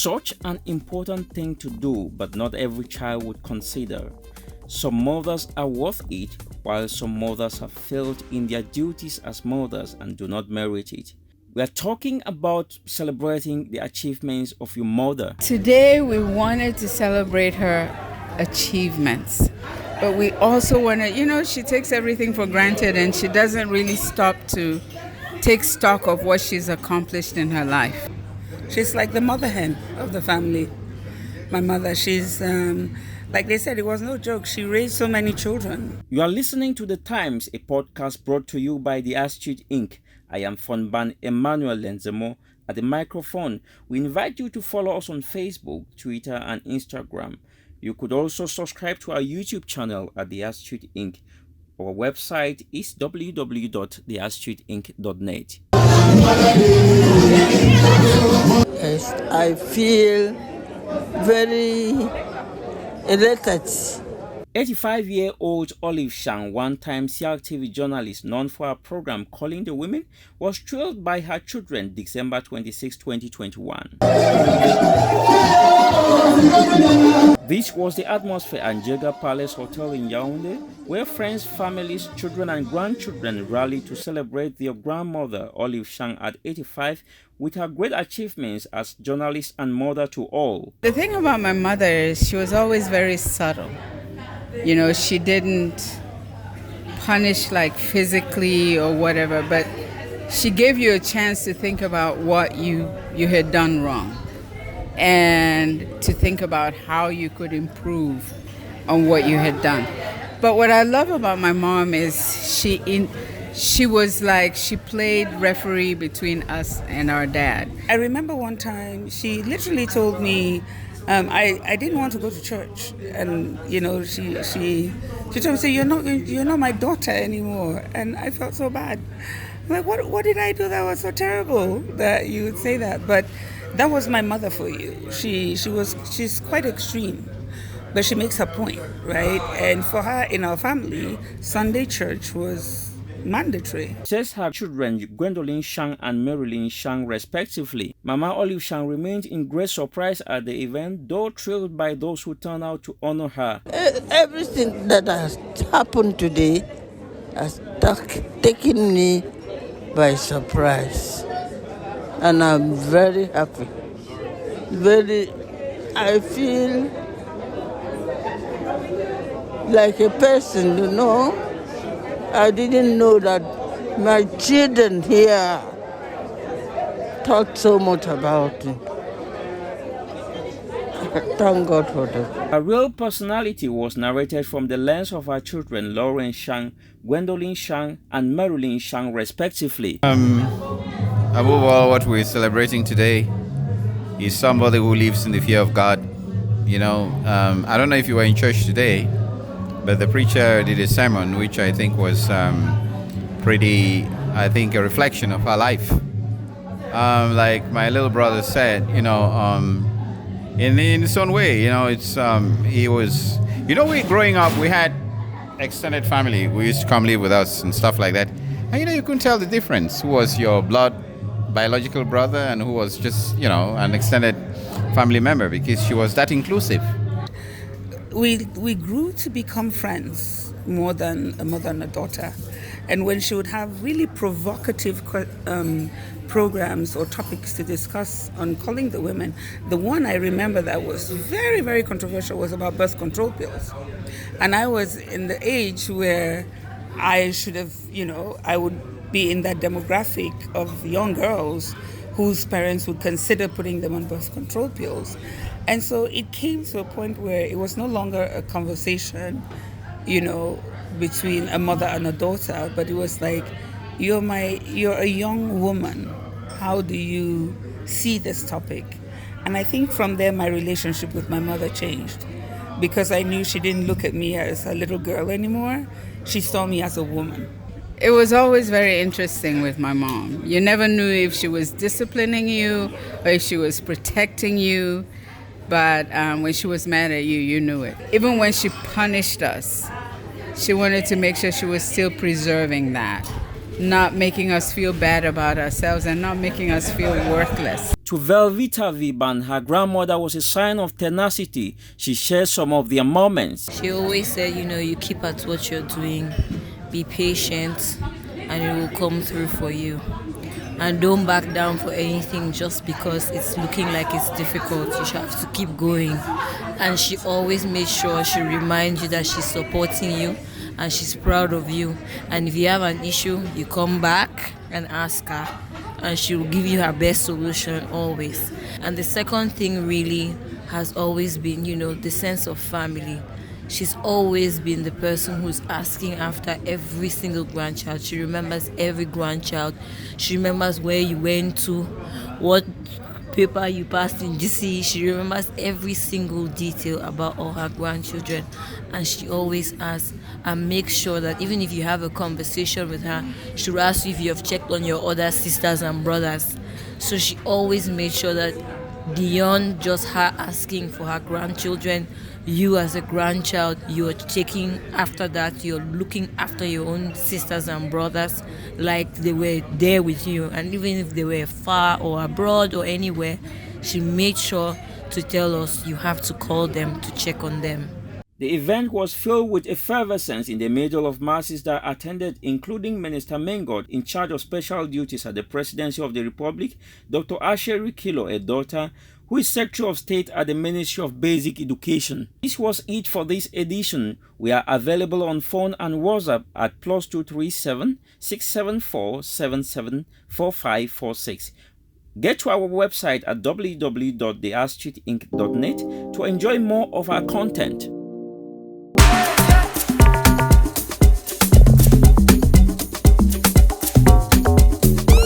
Such an important thing to do, but not every child would consider. Some mothers are worth it, while some mothers have failed in their duties as mothers and do not merit it. We are talking about celebrating the achievements of your mother. Today we wanted to celebrate her achievements, but we also want to, she takes everything for granted and she doesn't really stop to take stock of what she's accomplished in her life. She's like the mother hen of the family. My mother, she's, like they said, it was no joke. She raised so many children. You are listening to The Times, a podcast brought to you by the ASTUTE Inc. I am Fonban Emmanuel Lenzemo. At the microphone, we invite you to follow us on Facebook, Twitter, and Instagram. You could also subscribe to our YouTube channel at the ASTUTE Inc. Our website is www.theastuteinc.net. Yes, I feel very elated. 85-year-old Olive Shang, one-time CRTV journalist known for her program Calling the Women, was thrilled by her children December 26, 2021. This was the atmosphere at Njega Palace Hotel in Yaoundé, where friends, families, children and grandchildren rallied to celebrate their grandmother, Olive Shang, at 85, with her great achievements as journalist and mother to all. The thing about my mother is she was always very subtle. She didn't punish like physically or whatever, but she gave you a chance to think about what you had done wrong and to think about how you could improve on what you had done. But what I love about my mom is she was like, she played referee between us and our dad. I remember one time she literally told me, I didn't want to go to church, and she told me, say, you're not my daughter anymore, and I felt so bad. I'm like, what did I do that was so terrible that you would say that? But that was my mother for you. She's quite extreme, but she makes her point, right? And for her, in our family, Sunday church was mandatory. Says her children Gwendolyn Shang and Marilyn Shang respectively. Mama Olive Shang remained in great surprise at the event, though thrilled by those who turned out to honor her. Everything that has happened today has taken me by surprise, and I'm very happy. I feel like a person, I didn't know that my children here thought so much about it. Thank God for that. Her real personality was narrated from the lens of her children Lauren Shang, Gwendolyn Shang, and Marilyn Shang respectively. Above all, what we're celebrating today is somebody who lives in the fear of God. I don't know if you were in church today, but the preacher did a sermon which I think was a reflection of her life. Like my little brother said, in his own way, he was, we growing up, we had extended family who used to come live with us and stuff like that. And you couldn't tell the difference who was your biological brother and who was just, an extended family member, because she was that inclusive. We grew to become friends more than a mother and a daughter. And when she would have really provocative programs or topics to discuss on Calling the Women, the one I remember that was very, very controversial was about birth control pills. And I was in the age where I should have, I would be in that demographic of young girls whose parents would consider putting them on birth control pills. And so it came to a point where it was no longer a conversation, between a mother and a daughter, but it was like, you're a young woman. How do you see this topic? And I think from there, my relationship with my mother changed, because I knew she didn't look at me as a little girl anymore. She saw me as a woman. It was always very interesting with my mom. You never knew if she was disciplining you or if she was protecting you. But when she was mad at you, you knew it. Even when she punished us, she wanted to make sure she was still preserving that, not making us feel bad about ourselves and not making us feel worthless. To Velvita Viban, her grandmother was a sign of tenacity. She shares some of their moments. She always said, you keep at what you're doing, be patient, and it will come through for you. And don't back down for anything just because it's looking like it's difficult. You should have to keep going. And she always made sure she reminds you that she's supporting you and she's proud of you. And if you have an issue, you come back and ask her, and she will give you her best solution always. And the second thing really has always been, the sense of family. She's always been the person who's asking after every single grandchild. She remembers every grandchild. She remembers where you went to, what paper you passed in GC. She remembers every single detail about all her grandchildren. And she always asks and makes sure that even if you have a conversation with her, she will ask you if you have checked on your other sisters and brothers. So she always made sure that beyond just her asking for her grandchildren, you as a grandchild, you're taking after that, you're looking after your own sisters and brothers like they were there with you. And even if they were far or abroad or anywhere, she made sure to tell us you have to call them to check on them. The event was filled with effervescence in the middle of masses that attended, including Minister Mengot, in charge of special duties at the Presidency of the Republic, Dr. Asheri Kilo, a daughter, who is Secretary of State at the Ministry of Basic Education. This was it for this edition. We are available on phone and WhatsApp at +237 674 774546. Get to our website at www.theastuteinc.net to enjoy more of our content.